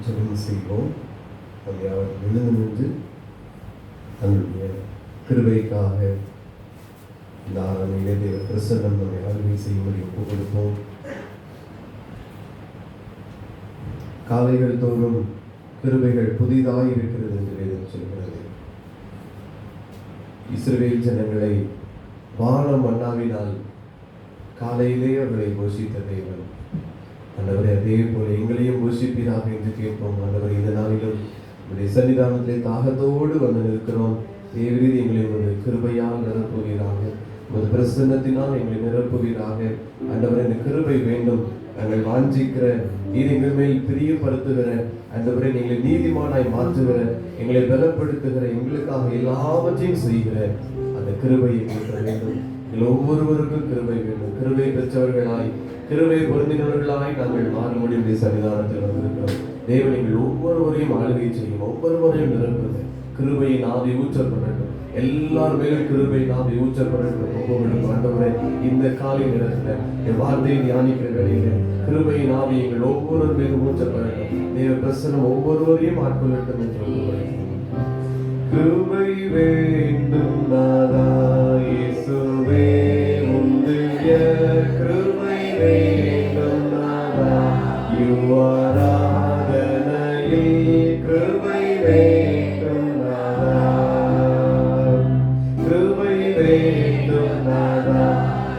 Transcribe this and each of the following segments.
ஜெபம் செய்வோம். அதை அவர் எழுந்து நின்று தன்னுடைய கிருபைக்காக இந்த ஆராதனையிலே தேவ பிரசன்னம் நம்மை ஆளுகை செய்யும்படி ஒப்புக் கொடுப்போம். காலைகள் தோறும் கிருபைகள் புதிதாக இருக்கிறது என்று வேதம் சொல்கிறது. இஸ்ரவேல் ஜனங்களை வான மன்னாவினால் காலையிலே அவர்களை போஷித்த தேவன் ஆண்டவரே, அதே போல எங்களையும் போஷிப்பீராக என்று கேட்போம். ஆண்டவரே, இந்த நாளிலும் உடைய சன்னிதானத்திலே தாகத்தோடு வந்து நிற்கிறோம். தேவரீர் எங்களை ஒரு கிருபையால் நிரப்புவீராக, ஒரு பிரசன்னத்தினால் எங்களை நிரப்புவீராக. ஆண்டவரே, இந்த கிருபை வேண்டும். நாங்கள் வாஞ்சிக்கிற, நீர் எங்கள் மேல் பிரியப்படுத்துகிற, ஆண்டவரே எங்களை நீதிமானாய் மாற்றுகிற, எங்களை பலப்படுத்துகிற, எங்களுக்காக எல்லாவற்றையும் செய்கிற அந்த கிருபை எங்களுக்கு வேண்டும். எங்கள் ஒவ்வொருவருக்கும் கிருபை வேண்டும். கிருபை பெற்றவர்களாய், கிருபை பொருந்தினவர்களாய் நாங்கள் மாறுபடியுடைய சன்னிதானத்தில் வந்திருக்கிறோம். தேவன் எங்கள் ஒவ்வொருவரையும் ஆளுகை செய்யும், ஒவ்வொருவரையும் நிரப்புங்க. கிருபையின் ஆவி ஊற்றப்படட்டும். எல்லார் மேலும் கிருபையின் ஆவி ஊற்றப்படட்டும். ஒவ்வொருவரும் ஆண்டவரே, இந்த காலை நேரத்தில் வார்த்தையை தியானிக்கிற வேளையில கிருபையின் ஆவி எங்கள் ஒவ்வொரு மேலும் ஊற்றப்படட்டும். தேவ பிரசனம் ஒவ்வொருவரையும் ஆட்கொள்ளட்டும் என்று ஒப்புக்கொள்கிறோம். கிருபை வேண்டும் நாதா இயேசுவே, உம்முடைய கிருபை வேண்டும் நாதா. ஆராதனையில் கிருபை வேண்டும் நாதா, கிருபை வேண்டும் நாதா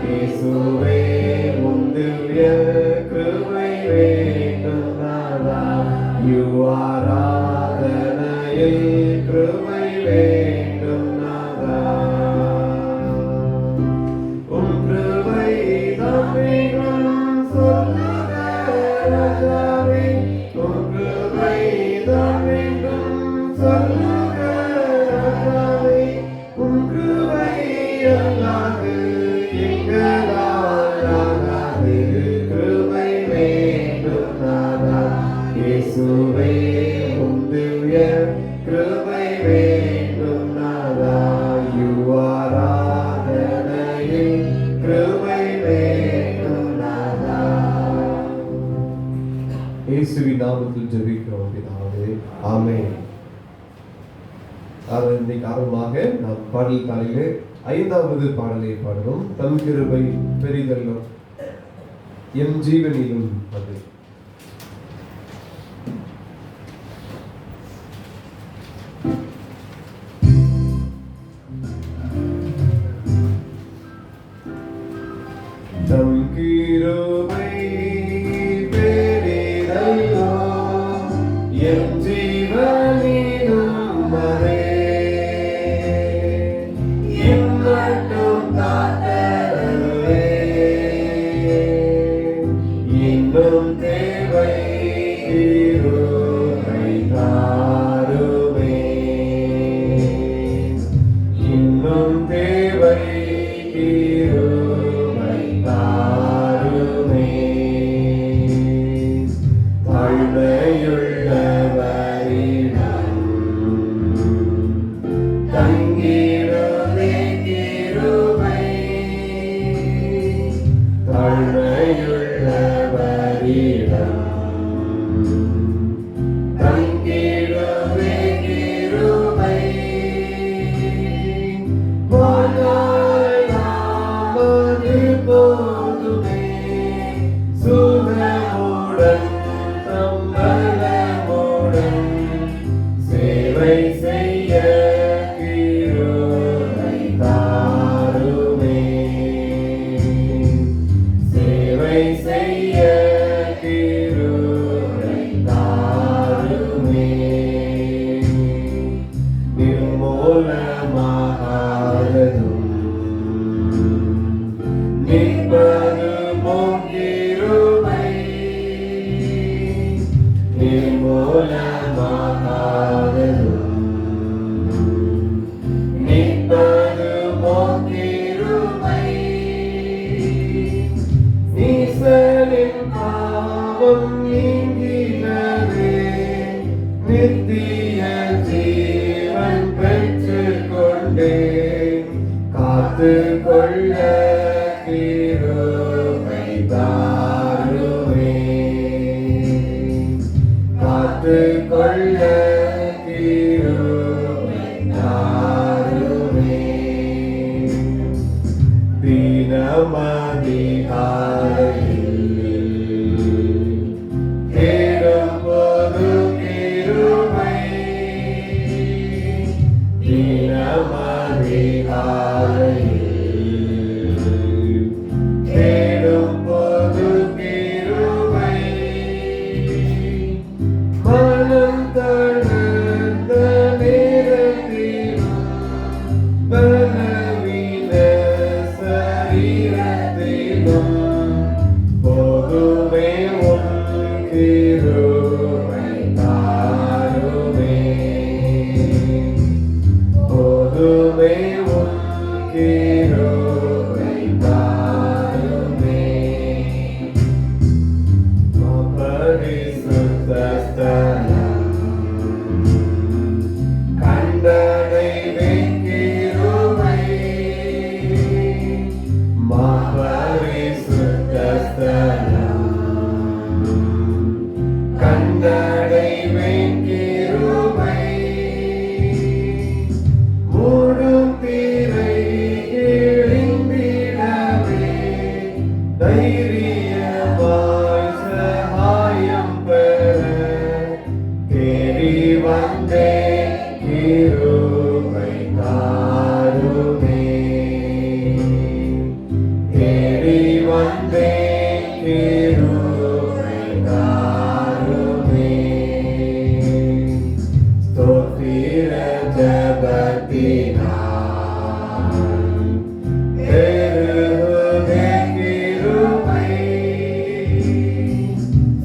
இயேசுவே, உம்முடைய கிருபை வேண்டும் நாதா. ஆராதனையில் கிருபை வேண்டும் நாதா. உம் கிருபை தம்மிடம் சொல்லுக ராஜாவே, உம் கிருபை தம்மிடம் சொல்லுக ராஜாவே. உம் கிருபை அல்லாது எங்களால் ஆகாது. கிருபை வேண்டும் நாதா இயேசுவே, உம்முடைய கிருபை வேண்டும் நாதா. ஆராதனையில் கிருபை வேண்டும் நாதா. இயேசுவின் நாமத்தில் ஜெபிக்கிறோம் பிதாவே, ஆமென். இன்னைக்கு ஆரம்பமாக நாம் பாடல் காலையிலே 5வது பாடலை பாடுவோம். தம் கிருபை பெரிதல்லும் என் ஜீவனிலும் அது. தம் கிருபை பெரிதல்லோ என் ஜீவனிலும் அதே. இன்னும் காத்தருளே, இன்னும் தேவை கிருபை தாருமே. இன்னும் தேவை கிருபை தாருமே. தாழ்மையுள்ளவரிடம் தங்கிடுதே கிருபை. தாழ்மையுள்ளவரிடம் தங்கிடுதே கிருபை. வாழ்நாளாவது போதுமே, சுகமுடன் சம்பளமுடன் சேவை செய்ய கிருபை தாருமே. சேவை செய்ய கிருபை தாருமே. நிர்மூலமாகாததும் நிற்பதுமோ கிருபை. நிர்மூலமாகாததும் நிற்பதுமோ கிருபை. நீசலின் பாவம் நீங்கினதே, நித்திய ஜீவன் பெற்றுக் கொண்டேன். காத்து கொள்ள கிருபை தாருமே. காத்து காத்து கொள்ள கிருபை தாருமே. தினம் அதிகாலையில் தேடும் போது கிருபை, தினம் அதிகாலையில் தேடும் போது கிருபை, மனம் தளர்ந்த நேரத்திலும் பலவீன சரீரத்திலும் போதுமே உன் கிருபை தாருமே, போதுமே உன் கிருபை தாருமே. பரிசுத்த ஸ்தலம் கண்டடைவே கிருபை, பரிசுத்த ஸ்தலம் கண்டடைவே கிருபை, மூடும் திரை கிழிந்திடவே தைரியமாய் சகாயம் பெற தேடி வந்தே கிருபை தாருமே, தேடி வந்தே கிருபை தாருமே. ஸ்தோத்திர ஜபத்தினால் பெருகுதே கிருபை,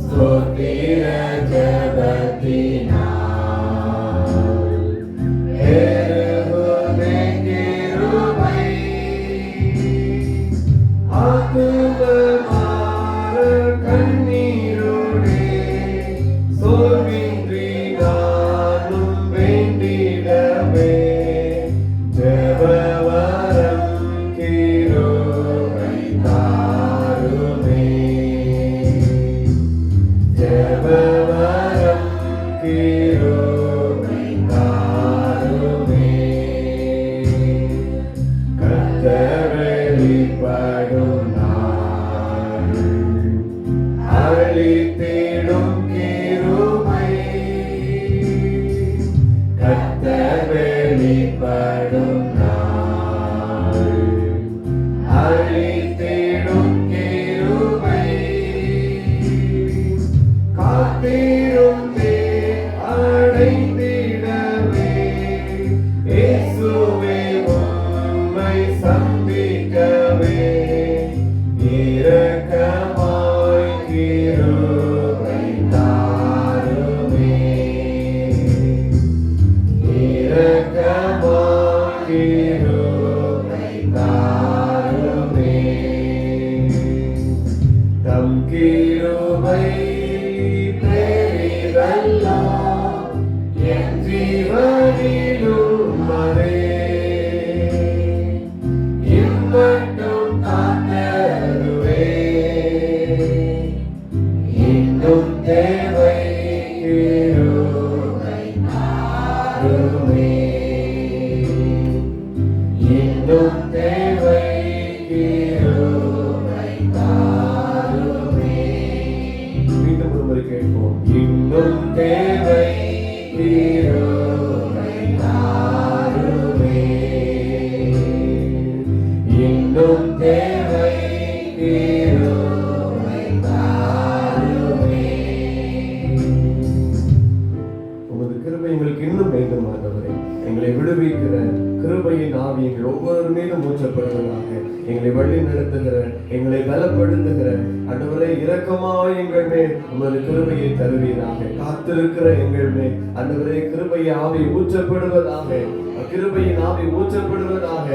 ஸ்தோத்திர ஜபத்தினால் பெருகுதே கிருபை, ஆத்துமமார கண்ணீரோடே சோர்வின்றி நானும் வேண்டிடவே ஜெபவரம் கிருபை தாருமே, ஜெபவரம் கிருபை தாருமே. கர்த்தர் வெளிப்படும் நாள் அளித்திடும் கிருபை, கர்த்தர் வெளிப்படும் நாள் அளித்திடும் கிருபை, காத்திருந்தே அடைந்திடவே இயேசுவே உம்மை சந்திக்கவே இரக்கமாய் கிருபை தாருமே, இரக்கமாய் கிருபை தாருமே. தம் கிருபை பெரிதல்லோ என் ஜீவனிலும் அதே, இம்மட்டும் காத்தருவே இன்னும் தேவை கிருபை தாருமே, இன்னும் தேவை கிருபை தாருமே. மீண்டும் ஒருமுறை கேட்போம். இன்னும் தேவை கிருபை தாருமே, இன்னும் தேவை கிருபை தாருமே. உமது கிருபை எங்களுக்கு இன்னும் வேண்டும் ஆண்டவரே. எங்களை விடுவிக்கிற கிருபையின் ஆவி எங்கள் ஒவ்வொரு மீதும் ஊற்றப்படுவதாக. எங்களை வழி நடத்துகிற, எங்களை பலப்படுத்துகிற ஆண்டவரே, இரக்கமாய் எங்கள் மேல் உமது கிருபையை தருவீராக. காத்திருக்கிற எங்கள் மேல் ஆண்டவரே கிருபையை ஆவி ஊற்றப்படுவதாக, கிருபையின் ஆவி ஊற்றப்படுவதாக.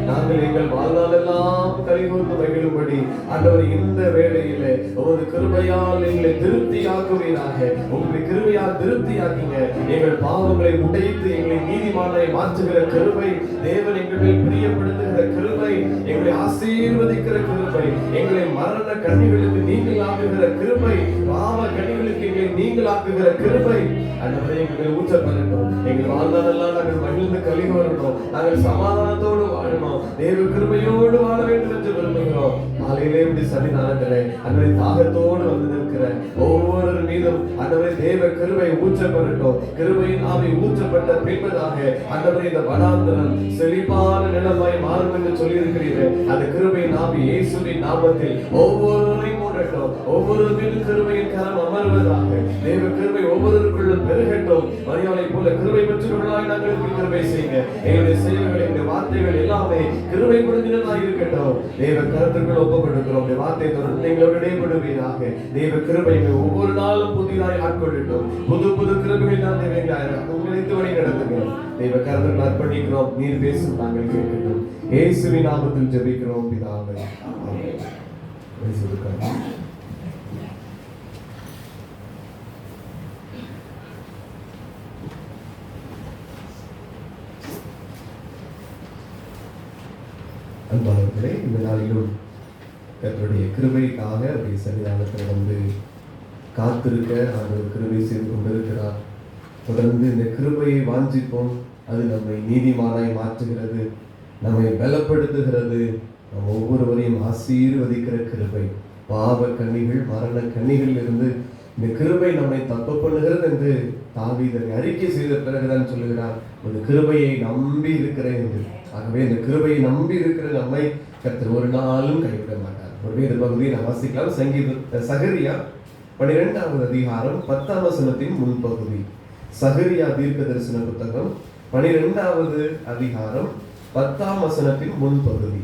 நாங்கள் எங்கள் வாழ்நாளெல்லாம் கைகூர்ந்து மகிழும்படி ஆண்டவர் இந்த வேளையிலே உமது கிருபையால் எங்களை திருப்தியாக்குவீராக. உங்களுடைய கிருபையால் திருப்தியாக்குங்க. எங்கள் பாவங்களை உடைத்து எங்களை நீதிமானை மாற்றுகிற கிருபை தேவன் எங்கள் மேல் பிரியப்படுத்துகிற கிருபை, எங்களை ஆசீர்வதிக்கிற கிருபை, எங்களை மரண கண்ணிகளுக்கு நீங்களாக்குகிற கிருபை, பாவ கண்ணிகளுக்கு எங்களை நீங்களாக்குகிற கிருபை ஆண்டவரே எங்களை ஊற்றப்படட்டும். எங்கள் வாழ்நாளெல்லாம் நாங்கள் மகிழ்ந்து கழிவு வரணும், நாங்கள் சமாதானத்தோடு வாழணும், தேவ கிருபையோடு வாழ வேண்டும் என்று விரும்புகிறோம். காலையிலே இப்படி சன்னிதானத்திலே அன்றைய தாகத்தோடு வந்து நிற்கிற ஒவ்வொரு மீதும் அன்றைய தேவ கிருபை ஊற்றப்படட்டும். கிருபையின் ஆவி ஊற்றப்பட்ட பின்பதாக அன்றைய இந்த வனாந்தரம் செழிப்பான நிலமாய் மாறும் என்று சொல்லி இருக்கிறீர்கள். அந்த கிருபையின் ஆவி இயேசுவின் நாமத்தில் ஒவ்வொருவரையும் மூடட்டும். ஒவ்வொரு மீது கிருபையின் கரம் அமர்வதாக. தேவ கிருபை ஒவ்வொருவருக்குள்ளும் பெருகட்டும். மரியாதை போல கிருபை பெற்றவர்களாய் நாங்கள் கிருபை செய்யுங்க. எங்களுடைய செயல்கள், எங்களுடைய வார்த்தைகள் எல்லாமே கிருபை பொருந்தினதாக இருக்கட்டும். தேவ கருத்துக்கள் ஒப்புக்கொடுக்கிறோம். வார்த்தை தொடர்ந்து எங்களோட இடைப்படுவீராக. தேவ கிருபை ஒவ்வொரு நாளும் புதிதாய் ஆட்கொள்ளட்டும். புது புது கிருபைகள் தான் தேவையாக உங்களை வழி நடத்துங்க. தேவ கருத்துக்கள் அர்ப்பணிக்கிறோம். நீர் பேசும் நாங்கள் கேட்கட்டும். இயேசுவின் நாமத்தில் ஜெபிக்கிறோம் பிதாவே. ஆமென். அன்பானவர்களே, இந்த நாளிலும் கர்த்தருடைய கிருபைக்காக அப்படி சன்னிதானத்தில் வந்து காத்திருக்க அவர் கிருபை செய்து கொண்டிருக்கிறார். தொடர்ந்து இந்த கிருபையை வாஞ்சிப்போம். அது நம்மை நீதிமானாய் மாற்றுகிறது, நம்மை பலப்படுத்துகிறது, நம் ஒவ்வொருவரையும் ஆசீர்வதிக்கிற கிருபை. பாவ கண்ணிகள், மரண கண்ணிகளில் இருந்து இந்த கிருபை நம்மை தப்பு பண்ணுகிறது என்று தாவீது அறிக்கை செய்த பிறகுதான் சொல்லுகிறார், ஒரு கிருபையை நம்பி இருக்கிறேன் என்று. ஆகவே இந்த கிருபையை நம்பி இருக்கிற நம்மை கர்த்தர் ஒரு நாளும் கைவிட மாட்டார். ஒரு வேத பகுதியை நாம் வாசிக்கலாம். சகரியா 12வது அதிகாரம் 10ஆம் வசனத்தின் முன்பகுதி. சகரியா தீர்க்க தரிசன புத்தகம் 12வது அதிகாரம் 10ஆம் வசனத்தின் முன்பகுதி.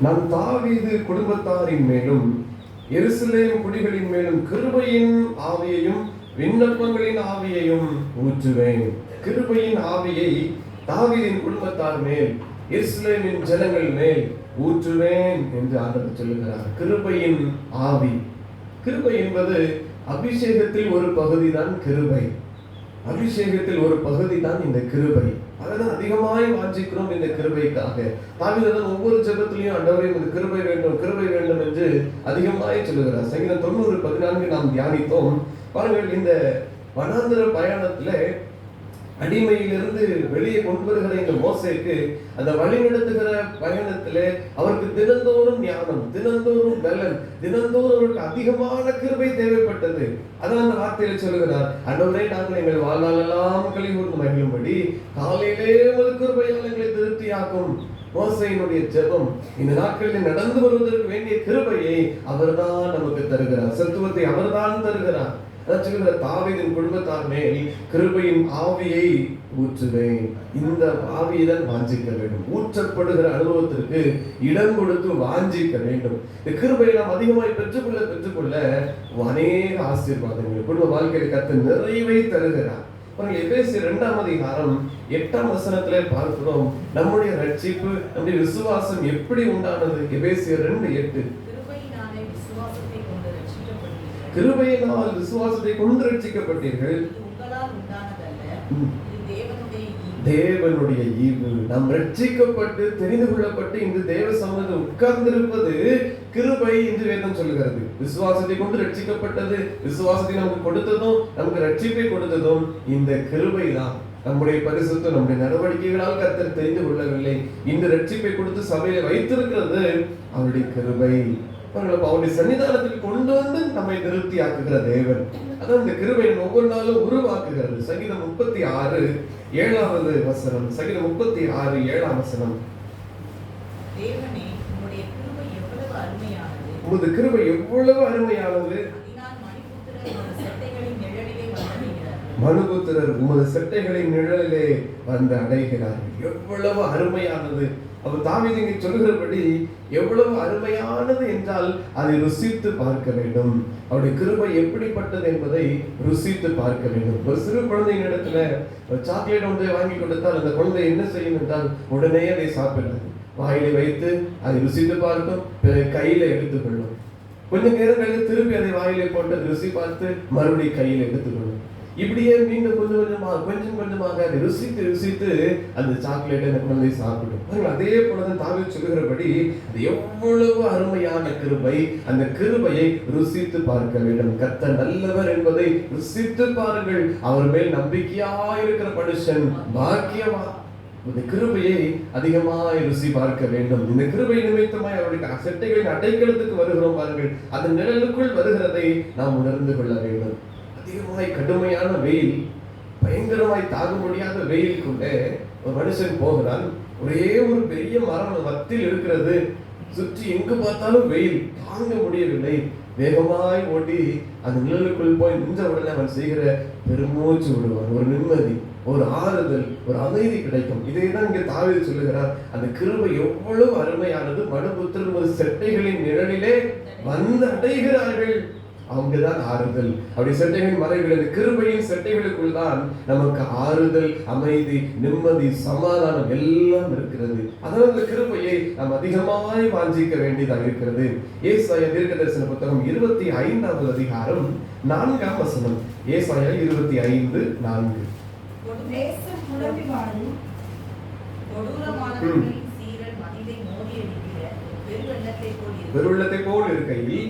நான் தாவீது குடும்பத்தாரின் மேலும் எருசலேம் குடிகளின் மேலும் கிருபையின் ஆவியையும் விண்ணப்பங்களின் ஆவியையும் ஊற்றுவேன். கிருபையின் ஆவியை தாவீதின் குடும்பத்தார் மேல், எருசலேமின் ஜனங்கள் மேல் ஊற்றுவேன் என்று ஆண்டவர் சொல்லுகிறார். கிருபையின் ஆவி. கிருபை என்பது அபிஷேகத்தில் ஒரு பகுதி தான் கிருபை. அபிஷேகத்தில் ஒரு பகுதி தான் இந்த கிருபை. அதான் அதிகமாய் வாஞ்சிக்கிறோம் இந்த கிருபைக்காக. தாவீதுதான் ஒவ்வொரு ஜெபத்திலையும் ஆண்டவரே இந்த கிருபை வேண்டும், கிருபை வேண்டும் என்று அதிகமாய் சொல்லுகிறார். சங்கீதம் 90:14 நாம் தியானித்தோம். பாருங்கள், இந்த வனாந்தர பயணத்துல அடிமையிலிருந்து வெளியே கொண்டு வருகிற இந்த மோசேக்கு அந்த வழி நடத்துகிற பயணத்திலே அவருக்கு தினந்தோறும் ஞானம், தினந்தோறும் பலன், தினந்தோறும் அவருக்கு அதிகமான கிருபை தேவைப்பட்டது. அதான் அந்த வார்த்தையில சொல்லுகிறார், ஆண்டவரே நாங்கள் எங்கள் வாழ்நாளெல்லாம் கழிவுறுந்து மகிழும்படி காலையிலே ஒரு கிருபையால் எங்களை திருப்தியாக்கும். மோசேயினுடைய ஜெபம் இந்த நாட்களில் நடந்து வருவதற்கு வேண்டிய கிருபையை அவர்தான் நமக்கு தருகிறார். சத்துவத்தை அவர்தான் தருகிறார். தாவீதின் குடும்பத்தார் மேல் கிருபையின் ஆவியை ஊற்றுவேன். இந்த ஆவியைதான் வாஞ்சிக்க வேண்டும். ஊற்றப்படுகிற அனுபவத்திற்கு இடம் கொடுத்து வாஞ்சிக்க வேண்டும். இந்த கிருபையை நாம் அதிகமாய் பெற்றுக்கொள்ள அநேக ஆசீர்வாதங்கள் குடும்ப வாழ்க்கையில் கர்த்தர் நிறைவை தருகிறார். எபேசியர் 2ஆம் அதிகாரம் 8ஆம் வசனத்திலே பார்க்கிறோம், நம்முடைய ரட்சிப்பு, நம்முடைய விசுவாசம் எப்படி உண்டானது. எபேசியர் 2:8. கிருபையினால் விசுவாசத்தை கொண்டு ரட்சிக்கப்பட்டீர்கள், தேவனுடைய ஈவு. நாம் ரட்சிக்கப்பட்டு தெரிந்து கொள்ளப்பட்டு இந்த தேவ சமூகத்தில் உட்கார்ந்திருப்பது கிருபை என்று வேதம் சொல்லுகிறது. விசுவாசத்தை கொண்டு ரட்சிக்கப்பட்டது, விசுவாசத்தை நமக்கு கொடுத்ததும், நமக்கு ரட்சிப்பை கொடுத்ததும் இந்த கிருபை தான். நம்முடைய பரிசுத்தம், நம்முடைய நடவடிக்கைகளால் கர்த்தர் தெரிந்து கொள்ளவில்லை. இந்த ரட்சிப்பை கொடுத்து சபையில வைத்திருக்கிறது அவருடைய கிருபை. அவருடைய சன்னிதானத்தில் கொண்டு வந்து நம்மை திருப்தி ஆக்குகிற தேவன். அதான் இந்த கிருபை ஒவ்வொரு நாளும் உருவாக்குகிறது. சங்கீதம் 36:7 வசனம். சங்கீதம் 36:7 வசனம். உமது கிருபை எவ்வளவு அருமையானது, மனுபுத்திரர் உமது செட்டைகளின் நிழலிலே வந்து அடைகிறார்கள். எவ்வளவு அருமையானது. அவர் தாவீது இங்கே சொல்லுகிறபடி எவ்வளவு அருமையானது என்றால் அதை ருசித்து பார்க்க வேண்டும். அவருடைய கிருபை எப்படிப்பட்டது என்பதை ருசித்து பார்க்க வேண்டும். ஒரு சிறு குழந்தையின் இடத்துல ஒரு சாக்லேட் ஒன்றை வாங்கி கொடுத்தால் அந்த குழந்தை என்ன செய்யும் என்றால் உடனே அதை சாப்பிடாது. வாயிலை வைத்து அதை ருசித்து பார்க்கும், பிறகு கையில எடுத்துக்கொள்ளும். கொஞ்ச நேரம் கழித்து திருப்பி அதை வாயிலை போட்டு ருசி பார்த்து மறுபடியும் கையில எடுத்துக்கொள்ளும். இப்படியே மீண்டும் கொஞ்சம் கொஞ்சமாக அதை ருசித்து ருசித்து அந்த சாக்லேட்டை அந்த குழந்தை சாப்பிடும். அதே போலதான் தாவீது சொல்லுகிறபடி அது எவ்வளவு அருமையான கிருபை. அந்த கிருபையை ருசித்து பார்க்க வேண்டும். கர்த்தர் நல்லவர் என்பதை ருசித்து பாருங்கள். அவர் மேல் நம்பிக்கையா இருக்கிற மனுஷன் பாக்கியமா. இந்த கிருபையை அதிகமாய் ருசி பார்க்க வேண்டும். இந்த கிருபை நிமித்தமாய் அவருடைய செட்டைகளின் அடைக்கலத்துக்கு வருகிறோம் பாருங்கள். அந்த நிழலுக்குள் வருகிறதை நாம் உணர்ந்து கொள்ள வேண்டும். அதிகமாய் கடுமையான வெயில், பயங்கரமாய் தாங்க முடியாத வெயிலுக்குள்ளே ஒரு மனுஷன் போகிறான். ஒரே ஒரு பெரிய மரம் மத்தியில் இருக்கிறது. சுற்றி எங்கு பார்த்தாலும் வெயில், தாங்க முடியவில்லை. வேகமாய் ஓடி அந்த நிழலுக்குள் போய் நின்ற உடனே அவன் செய்கிற பெருமூச்சு விடுவான். ஒரு நிம்மதி, ஒரு ஆறுதல், ஒரு அமைதி கிடைக்கும். இதைதான் இங்க தாவீது சொல்லுகிறார். அந்த கிருபை எவ்வளவு அருமையானது. மனுபுத்திரர் செட்டைகளின் நிழலிலே வந்து அடைகிறார்கள். அவங்கதான் ஆறுதல். அப்படி செட்டைகளின் மறைவில் கிருபையின் செட்டைகளுக்குள் தான் நமக்கு ஆறுதல், அமைதி, நிம்மதி, சமாதானம் எல்லாம் இருக்கிறது. அதனால் அந்த கிருபையை நாம் அதிகமாய் வாஞ்சிக்க வேண்டியதாக இருக்கிறது. ஏசாயா தீர்க்கதரிசன புத்தகம் 25வது அதிகாரம் 4ஆம் வசனம். ஏசாயா 25:4. பெருவெள்ளத்தை போல் இருக்கையில்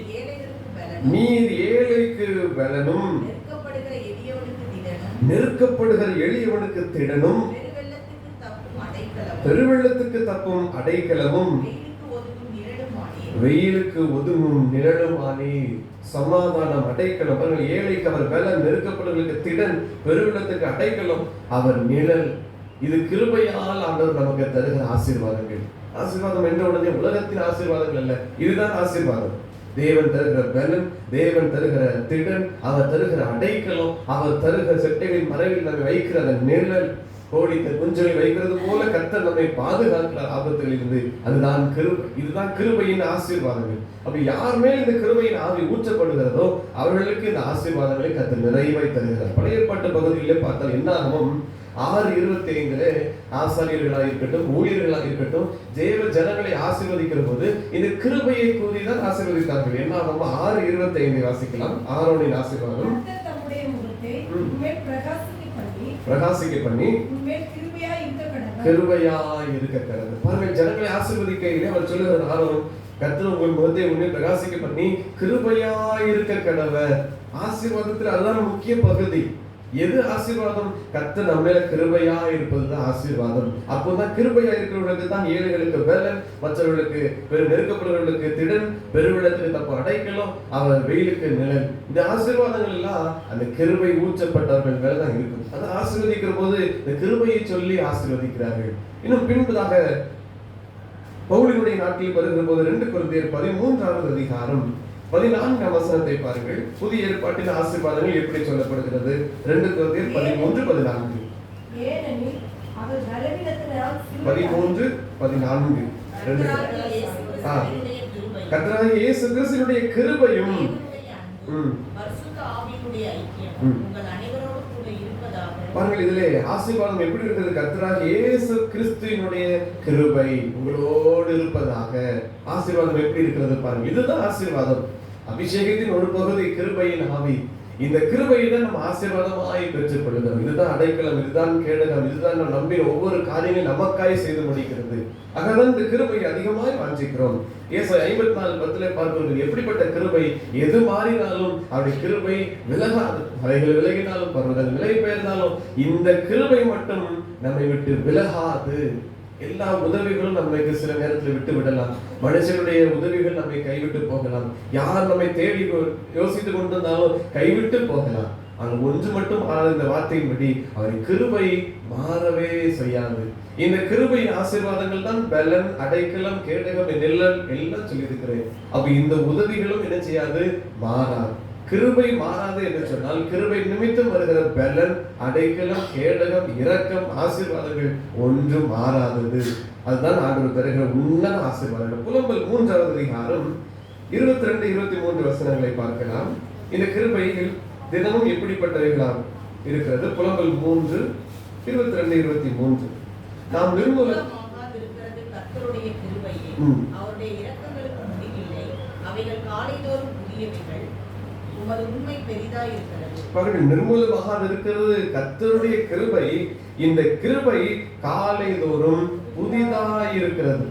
நீர் ஏழைக்கு பலனும் நெருக்கப்படுகிற எளியவனுக்கு திடனும் பெருவெள்ளத்துக்கு தப்பும் அடைக்கலமும் வெயிலுக்கு ஒதுங்கும் நிழலுமானே. சமாதானம், அடைக்கலம். ஏழைக்கு அவர் பலன், நெருக்கப்படுகளுக்கு திடன், பெருவெள்ளத்துக்கு அடைக்கலம் அவர் நிழல். இது கிருபையால் ஆண்டவர் நமக்கு தருகிற ஆசீர்வாதங்கள். ஆசீர்வாதம் என்ற உடனே உலகத்தின் ஆசீர்வாதங்கள் அல்ல, இதுதான் ஆசீர்வாதம். தேவன் தருகிற பலன், தேவன் தருகிற திடன், அவர் தருகிற அடைக்கலம், அவர் தருகிற செட்டைகளின் மறைவில் நம்மை வைக்கிற அந்த நிழல். கோடி குஞ்சலை வைக்கிறது போல கர்த்தர் நம்மை பாதுகாக்கிற ஆபத்தில் இருந்து. அதுதான் கிருபை. இதுதான் கிருபையின் ஆசீர்வாதங்கள். அப்படி யார் மேல் இந்த கிருபையின் ஆவி ஊற்றப்படுகிறதோ அவர்களுக்கு இந்த ஆசீர்வாதங்களை கர்த்தர் நிறைவாய் தருகிறார். பழைய ஏற்பாட்டு பகுதியிலே பார்த்தால் என்ன ஆகும்? 6:25 ஆசாரியர்களாக இருக்கட்டும், ஊழியர்களாக இருக்கட்டும், தேவ ஜனங்களை ஆசீர்வதிக்கிற போது இந்த கிருபையை கூறிதான் ஆசீர்வதித்தார்கள். என்ன ஆகும்? 6:25 வாசிக்கலாம். ஆரோனின் ஆசீர்வாதம் பிரகாசிக்க பண்ணி கிருபையாய் இருக்க கடவுள். பாருங்கள், ஜனங்களை ஆசீர்வதிக்கையிலே அவர் சொல்லுகிற ஆரோன், கர்த்தர் உங்கள் முகத்தை உண்மை பிரகாசிக்க பண்ணி கிருபையாய் இருக்க கடவுள். ஆசீர்வாதத்தில் அதுதான் முக்கிய பகுதி. எது ஆசீர்வாதம்? கர்த்தர் நம்ம மேல கிருபையா இருப்பதுதான் ஆசீர்வாதம். அப்போதான் கிருபையா இருக்கிறவர்களுக்கு தான் ஏழைகளுக்கு பலன், மற்றவர்களுக்கு நெருக்கப்படுறவர்களுக்கு திடன், பெருவெள்ளத்துக்கு தப்பு அடைக்கலம், அவர் வெயிலுக்கு நிழல். இந்த ஆசீர்வாதங்கள் எல்லாம் அந்த கிருபை ஊற்றப்பட்டவர்கள் மேலதான் இருக்கும். அதை ஆசீர்வதிக்கிற போது இந்த கிருபையை சொல்லி ஆசீர்வதிக்கிறார்கள். இன்னும் பின்பதாக பவுலினுடைய நாட்டில் வருகிற போது 2 கொரிந்தியர் 13வது அதிகாரம் 14ஆம் வசனத்தை பாருங்கள். புதிய ஏற்பாட்டின் ஆசீர்வாதங்கள் எப்படி சொல்லப்படுகிறது? 2 கொரிந்தியர் 13:14. 13:14. கர்த்தராகிய இயேசு கிறிஸ்துவினுடைய கிருபையும் பாருங்கள், இதிலே ஆசீர்வாதம் எப்படி இருக்கிறது? கர்த்தராகிய இயேசு கிறிஸ்துவினுடைய கிருபை உங்களோடு இருப்பதாக. ஆசீர்வாதம் எப்படி இருக்கிறது பாருங்கள். இதுதான் ஆசீர்வாதம். அபிஷேகத்தின் ஒரு பகுதி கிருபையின் ஆவி. இந்த கிருபையை தான் நம்ம ஆசீர்வாதமாய் பெற்றுக் கொள்ளுகிறோம். இதுதான் அடைக்கலம், இதுதான் கேடகம், இதுதான் நம்ம நம்பின ஒவ்வொரு காரியங்களும் நமக்காய் செய்து முடிக்கிறது. ஆகதான் இந்த கிருபையை அதிகமாய் வாஞ்சிக்கிறோம். ஏசாயா 54:10 பார்க்கிறோம். எப்படிப்பட்ட கிருபை! எது மாறினாலும் அவருடைய கிருபை விலகாது. மலைகள் விலகினாலும், பர்வதங்கள் விலகி பெயர்ந்தாலும் இந்த கிருபை மட்டும் நம்மை விட்டு விலகாது. எல்லா உதவிகளும் நம்மைக்கு சில நேரத்தில் விட்டு விடலாம். மனுஷனுடைய உதவிகள் நம்மை கைவிட்டு போகலாம். யார் நம்மை தேடி யோசித்துக் கொண்டிருந்தாலும் கைவிட்டு போகலாம். ஆனால் ஒன்று மட்டும் இந்த வார்த்தையின்படி அவரின் கிருபை மாறவே செய்யாது. இந்த கிருபையின் ஆசீர்வாதங்கள் தான் பலன், அடைக்கலம், கேடகம், நிழல் எல்லாம் சொல்லியிருக்கிறேன். அப்ப இந்த உதவிகளும் என்ன செய்யாது? மாறாது. கிருபை மாறாது என்று சொன்னால் கிருபை நிமித்தம் வருகிற பலன், அடைக்கலம், கேடகம், இரக்கம், ஆசீர்வாதங்கள் ஒன்றும் மாறாதது. அதுதான் ஆண்டவர் தருகிற உன்னத ஆசீர்வாதங்கள். புலம்பல் 3வது அதிகாரம் 22-23 வசனங்களை பார்க்கலாம். இந்த கிருபைகள் தினமும் எப்படிப்பட்டவைகளாக இருக்கிறது? புலம்பல் 3:22-23. நாம் விரும்புகிற அவருடைய இரக்கங்களுக்கு முடிவில்லை. அவைகள் காலைதோறும் புதியவைகள். உமது உண்மை பெரிதாய் இருக்கிறது. பாருங்கள், நிர்மூலமாக இருக்கிறது கர்த்தருடைய கிருபை. இந்த கிருபை காலைதோறும் புதிதாய் இருக்கிறது.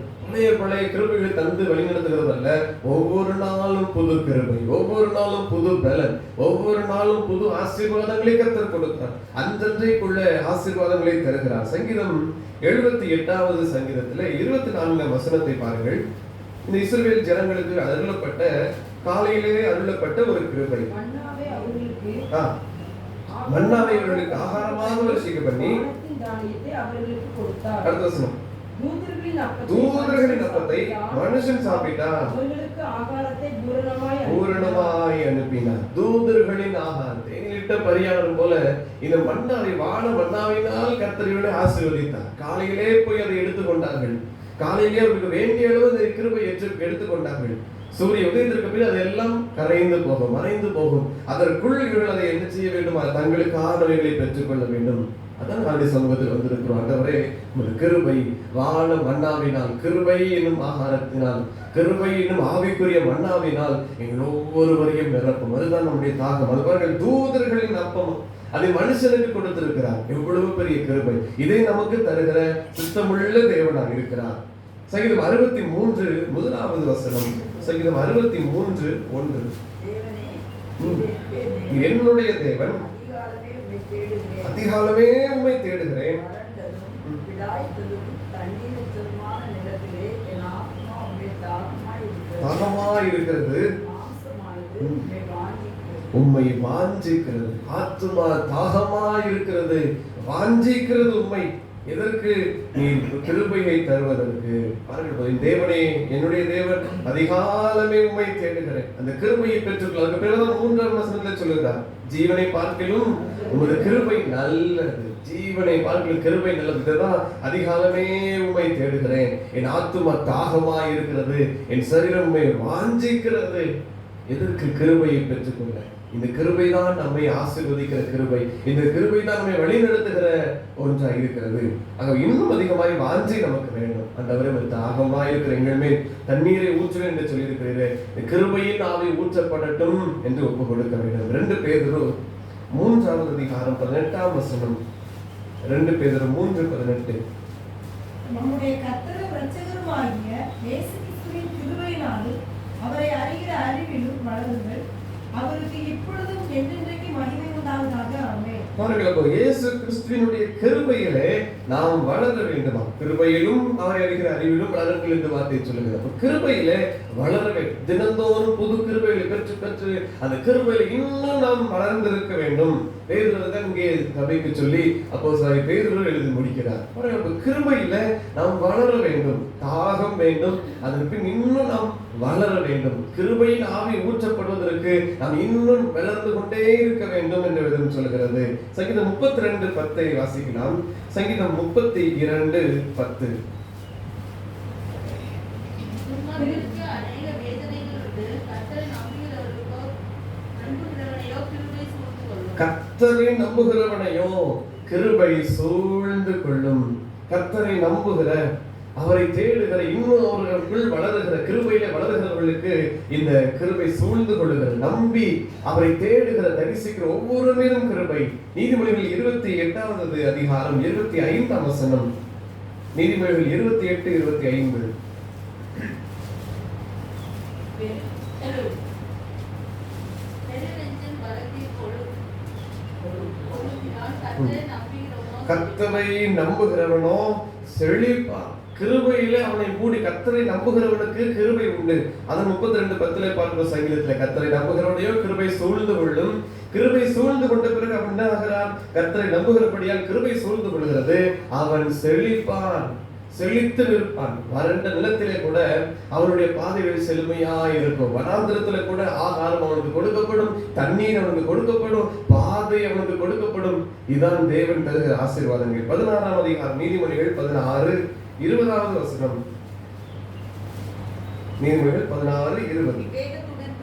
பழைய கிருபைகளை தந்து வழிநடத்துகிறது அல்ல. ஒவ்வொரு நாளும் புது கிருபை, ஒவ்வொரு நாளும் புது பலன், ஒவ்வொரு நாளும் புது ஆசீர்வாதங்களை கர்த்தர் கொடுக்கிறார். அன்றன்றைக்குள்ள ஆசீர்வாதங்களை தருகிறார். சங்கீதம் 78வது சங்கீதத்துல 24 வசனத்தை பாருங்கள். இந்த இஸ்ரவேல் ஜனங்களுக்கு அருளப்பட்ட, காலையிலே அருளப்பட்ட ஒரு கிருபை. மன்னாவை அவர்களுக்கு ஆகாரமாக வருஷிக்க பண்ணி அடுத்த வசனம், தூதர்களின் அப்பத்தை மனுஷன் சாப்பிட்டான், பூரணமாய் அனுப்பினார். தூதர்களின் ஆகாரத்தை எங்களிட்ட பரியாரம் போல இந்த மன்னாவை வான மன்னாவினால் கர்த்தரை ஆசீர்வதித்தார். காலையிலே போய் அதை எடுத்துக்கொண்டார்கள். காலையிலே அவருக்கு வேண்டிய அளவு அந்த கிருபை எடுத்துக்கொண்டார்கள். சூரிய உதயத்திற்கு பின் அதெல்லாம் கரைந்து போகும், மறைந்து போகும். அதற்குள் இவர்கள் அதை என்ன செய்ய வேண்டும்? தங்களுக்கானவைகளை பெற்றுக்கொள்ள வேண்டும். அதான் நாளை சமூகத்தில் வந்திருக்கிறோம். ஆண்டவரே, உமது கிருபை வான மன்னாவினால், கிருபை என்னும் ஆகாரத்தினால், கிருபை என்னும் ஆவிக்குரிய மன்னாவினால் எங்கள் ஒவ்வொருவரையும் நிரப்பும். அதுதான் நம்முடைய தாகம். அதுபார்கள் தூதர்களின் அப்பம் அதை மனுஷனுக்கு கொடுத்திருக்கிறார். எவ்வளவு பெரிய கிருபை! இதை நமக்கு தருகிற சித்தமுள்ள தேவனாக இருக்கிறார். சங்கீதம் 63 முதலாவது வசனம். சங்கீதம் 63:1. என்னுடைய தேவன், அதிகாலமே உம்மை தேடுகிறேன். தாகமாய் இருக்கிறது, உம்மை வாஞ்சிக்கிறது. ஆத்துமா தாகமாய் இருக்கிறது, வாஞ்சிக்கிறது உம்மை. எதற்கு? நீ கிருபையை தருவதற்கு. பாருங்கள், தேவனே, என்னுடைய தேவன், அதிகாலமே உம்மை தேடுகிறேன். அந்த கிருபையை பெற்றுக்கொள்ள. அதுக்கு பிறகுதான் 3ஆம் வசனத்தில் சொல்லுகிறார், ஜீவனை பார்க்கிலும் உமது கிருபை நல்லது. ஜீவனை பார்க்கிலும் கிருபை நல்லது. இதுதான் அதிகாலமே உம்மை தேடுகிறேன். என் ஆத்துமா தாகமாய் இருக்கிறது, என் சரீரம் உம்மை வாஞ்சிக்கிறது. எதற்கு? கிருபையை பெற்றுக்கொள்ள. இந்த கிருபை தான் நம்மை ஆசீர்வதிக்கிற கிருபை. இந்த கிருபை தான் நம்மை வழிநடத்துகிற ஒன்றாக இருக்கிறது. ஆக இன்னும் அதிகமாய் வாஞ்சி நமக்கு வேண்டும். ஆண்டவரே, தாகமாய் இருக்கிற எங்கள் மேல் தண்ணீரை ஊற்றுவேன் என்று சொல்லியிருக்கிறீர்கள். இந்த கிருபையின் ஆவி ஊற்றப்படட்டும் என்று ஒப்பு கொடுக்க வேண்டும். 2 பேதுரு 3ஆவது அதிகாரம் 18ஆம் வசனம். 2 பேதுரு 3:18. நம்முடைய கர்த்தரும் இரட்சகருமாகிய இயேசு கிறிஸ்துவின் கிருபையினால் அவரை அறிகிற அறிவிலும் வளருங்கள். அவருக்கு இப்பொழுதும் என்றென்றைக்கு மகிமை உண்டாவதாக. ஆமென். பாருங்கள், அப்போ இயேசு கிறிஸ்துவினுடைய கிருபையிலே நாம் வளர வேண்டுமா? கிருபையிலும் அவரை அறிகிற அறிவிலும் வளருங்கள் என்று வார்த்தை சொல்லுகிறது. அப்போ கிருபையிலே வளர வேண்டும். தினந்தோறும் புது கிருபைகளை பெற்று பெற்று அந்த கிருபையில இன்னும் நாம் வளர்ந்திருக்க வேண்டும். பேதுரு தான் இங்கே சபைக்கு சொல்லி அப்போஸ்தலனாகிய பேதுரு எழுதி முடிக்கிறார். அப்போ கிருபையில நாம் வளர வேண்டும், தாகம் வேண்டும். அதற்கு இன்னும் நாம் வளர வேண்டும். கிருபையின் ஆவி ஊற்றப்படுவதற்கு நாம் இன்னும் வளர்ந்து கொண்டே இருக்க வேண்டும் என்று வேதம் சொல்கிறது. சங்கீதம் 32:10 வாசிக்கலாம். சங்கீதம் 32:10. கர்த்தரை நம்புகிறவனையோ கிருபை சூழ்ந்து கொள்ளும். கர்த்தரை நம்புகிற, அவரை தேடுகிற, இன்னும் அவர்களுக்குள் வளருகிற, கிருபையில வளருகிறவர்களுக்கு இந்த கிருபை சூழ்ந்து கொள்ளுகிற, நம்பி அவரை தேடுகிற, தரிசிக்கிற ஒவ்வொரு மீதும் கிருபை. நீதிமொழிகள் 28வது அதிகாரம் 25ஆம் வசனம். நீதிமொழிகள் 28:25. கர்த்தரை நம்புகிறவனோ செழிப்பான். கிருபையிலே அவனை மூடி. கர்த்தரை நம்புகிறவனுக்கு கிருபை உண்டு. அதன் 32:10 பார்க்கிற சங்கீதத்தில், கர்த்தரை நம்புகிறவனையோ கிருபை சூழ்ந்து கொள்ளும். கிருபை சூழ்ந்து கொண்ட பிறகு அவன் என்ன ஆகிறான்? கர்த்தரை நம்புகிறபடியால் கிருபை சூழ்ந்து கொள்கிறது. அவன் செழிப்பான், செழித்து நிற்பான். வறண்ட நிலத்திலே கூட அவனுடைய பாதைகள் செழுமையா இருக்கும். வனாந்திரத்துல கூட ஆகாரம் அவனுக்கு கொடுக்கப்படும், தண்ணீர் அவனுக்கு கொடுக்கப்படும், பாதை அவனுக்கு கொடுக்கப்படும். இதான் தேவன் தருகிற ஆசீர்வாதங்கள். 16ஆம் அதிகாரம் நீதிமொழிகள் 16:20 வசனம். நீதிமொழிகள் 16:20.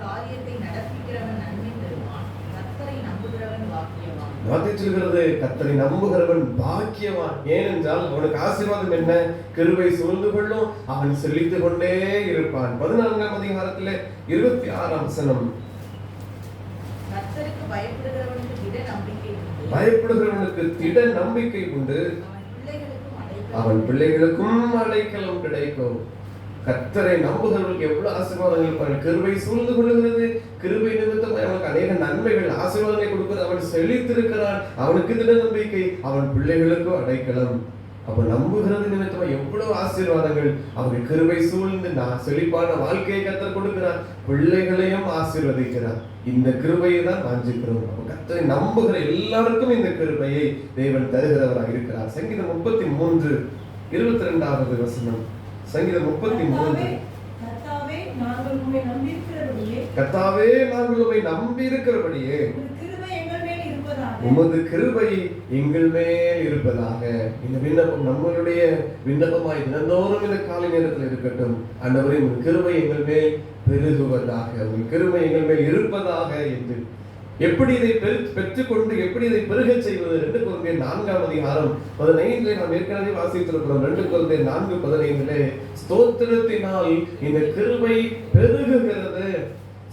காரியத்தை நடப்பிக்கிறவன் நன்மை பெறுவான், கர்த்தரை நம்புகிறவன் பாக்கியவான். வார்த்தை சொல்கிறது கர்த்தரை நம்புகிறவன் பாக்கியவான். ஏனென்றால் அவனுக்கு ஆசீர்வாதம் என்ன? கிருபை சூழ்ந்து கொள்ளும், அவன் செழித்துக் கொண்டே இருப்பான். 14ஆம் அதிகாரத்திலே 26ஆம் வசனம். கர்த்தருக்கு பயப்படுகிறவனுக்கு திட நம்பிக்கை உண்டு, அவன் பிள்ளைகளுக்கும் அடைக்கலம் கிடைக்கும். கர்த்தரை நம்புகிறவர்களுக்கு எவ்வளவு ஆசீர்வாதங்கள் பாருங்கள். கிருபை சூழ்ந்து கொள்ளுகிறது, கிருபை நிமித்தமாய் அவனுக்கு அநேக நன்மைகள் ஆசீர்வாதங்களை கொடுக்கிறது. அவன் செழித்திருக்கிறான், அவனுக்கு திட நம்பிக்கை, அவன் பிள்ளைகளுக்கும் அடைக்கலம். அவன் நம்புகிறது நிமித்தமாய் எவ்வளவு ஆசீர்வாதங்கள். அவன் கிருபை சூழ்ந்து செழிப்பான வாழ்க்கையை கர்த்தர் கொடுக்கிறார், பிள்ளைகளையும் ஆசீர்வதிக்கிறார். இந்த கிருபையை தான் வாஞ்சிக்கிறோம். கர்த்தரை நம்புகிற எல்லாருக்கும் இந்த கிருபையை தேவன் தருகிறவராக இருக்கிறார். சங்கீதம் 33:22 வசனம். சங்கீதம் 33. கர்த்தாவே நாங்கள் உம்மை நம்பியிருக்கிறபடியே உமது கிருபை எங்கள் மேல் இருப்பதாக. இந்த விண்ணப்பம் நம்மளுடைய விண்ணப்பமாய் தினந்தோறும் இந்த காலை நேரத்தில் இருக்கட்டும். ஆண்டவரே, உங்கள் கிருபை எங்கள் மேல் பெருகுவதாக, உங்கள் கிருபை எங்கள் மேல் இருப்பதாக என்று. எப்படி இதை பெற்றுக்கொண்டு எப்படி இதை பெருகச் செய்வது? 2 கொரிந்தியர் 4ஆம் அதிகாரம் 15 நாம் ஏற்கனவே வாசித்திருக்கிறோம். 2 கொரிந்தியர் 4:15 ஸ்தோத்திரத்தினால் இந்த கிருபை பெருகுகிறது.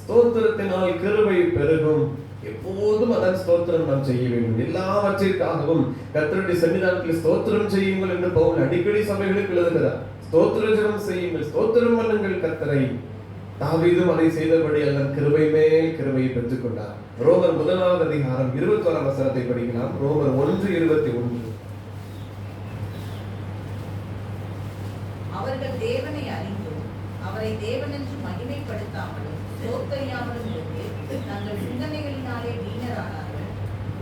ஸ்தோத்திரத்தினால் கிருபை பெருகும். எப்போதும் அதன் ஸ்தோத்திரம் நாம் செய்ய வேண்டும். எல்லாவற்றிற்காகவும் கர்த்தருடைய சன்னிதானத்தில் ஸ்தோத்திரம் செய்யுங்கள் என்று பவுல் அடிக்கடி சபைகளுக்கு எழுதுகிறார். ஸ்தோத்திர ஜெபம் செய்யுங்கள், ஸ்தோத்திரம் பண்ணுங்கள் கர்த்தரை. தாவீதும் அதை செய்தபடி அல்ல, கிருபை மேல் கிருபையை பெற்றுக் கொண்டார். ரோமர் 1ஆம் அதிகாரம் 21ஆம் வசனத்தை படிக்கலாம். ரோமர் 1:21. அவர்கள் தேவனை அறிந்தும் அவரை தேவனென்று மகிமைப்படுத்தாமலும் ஸ்தோத்தரியாமலும் இருந்து தங்கள் சிந்தனைகளினாலே வீணரானார்கள்.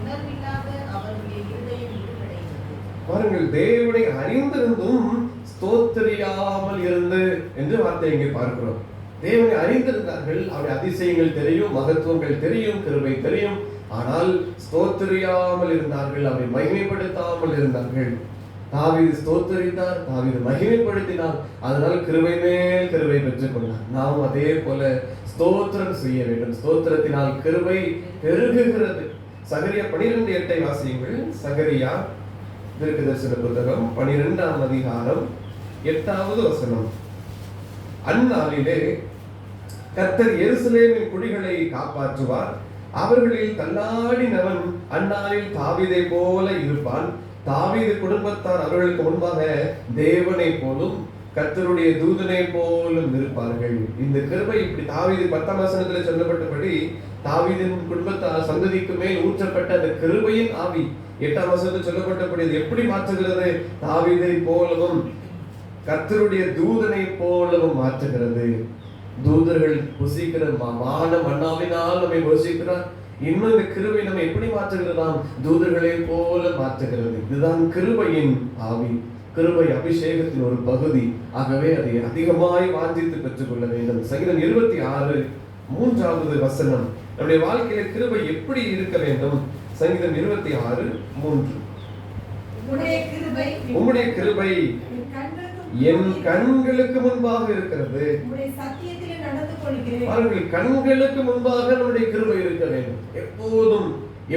உணர்வில்லாத அவருடைய இருதயம் இருளடைந்தது. பாருங்கள், தேவனை அறிந்திருந்தும் ஸ்தோத்தரியாமல் இருந்து என்று வார்த்தை இங்கே பார்க்கிறோம். தேவனை அறிந்திருந்தார்கள், அவருடைய அதிசயங்கள் தெரியும், மகத்துவங்கள் தெரியும், கிருபை தெரியும். ஆனால் ஸ்தோத்தரியாமல் இருந்தார்கள், அவரை மகிமைப்படுத்தாமல் இருந்தார்கள். தாவீது ஸ்தோத்தரித்தார், தாவீது மகிமைப்படுத்தினார், அதனால் கிருபை மேல் கிருபை பெற்றுக் கொண்டார். நாம் அதே போல ஸ்தோத்திரம் செய்ய வேண்டும். ஸ்தோத்திரத்தினால் கிருபை பெருகுகிறது. சகரியா 12:8 வாசியுங்கள். சகரியா தீர்க்கதரிசன புத்தகம் 12ஆம் அதிகாரம் 8வது வசனம். அந்நாளிலே கர்த்தர் எருசலேமின் குடிகளை காப்பாற்றுவார், அவர்களில் தள்ளாடினவன் அந்நாளில் தாவீதை போல இருப்பான். தாவீது குடும்பத்தார் அவர்களுக்கு முன்பாக தேவனை போலும் கர்த்தருடைய தூதனை போலும் இருப்பார்கள். இந்த கிருபை இப்படி தாவீது 10ஆம் வசனத்தில் சொல்லப்பட்டபடி தாவீதின் குடும்பத்தார் சந்ததிக்கு மேல் ஊற்றப்பட்ட அந்த கிருபையின் ஆவி 8ஆம் வசனத்தில் சொல்லப்பட்டபடி எப்படி மாற்றுகிறது? தாவீதை போலவும் கர்த்தருடைய தூதனை போலவும் மாற்றுகிறது. தூதர்கள் புசிக்கிற வான மன்னாவினால் நம்மை போஷிக்கிறார். இன்னும் இந்த கிருபை நம்ம எப்படி மாற்றுகிறதாம்? தூதர்களை போல மாற்றுகிறது. இதுதான் கிருபையின் ஆவி, கிருபை அபிஷேகத்தின் ஒரு பகுதி. ஆகவே அதை அதிகமாய் வாஞ்சித்து பெற்றுக் கொள்ள வேண்டும். சங்கீதம் 26:3 வசனம். நம்முடைய வாழ்க்கையில கிருபை எப்படி இருக்க வேண்டும்? சங்கீதம் 26:3. உம்முடைய கிருபை என் கண்களுக்கு முன்பாக இருக்கிறது. பாருங்கள், கண்களுக்கு முன்பாக நம்முடைய கிருபை இருக்க வேண்டும். எப்போதும்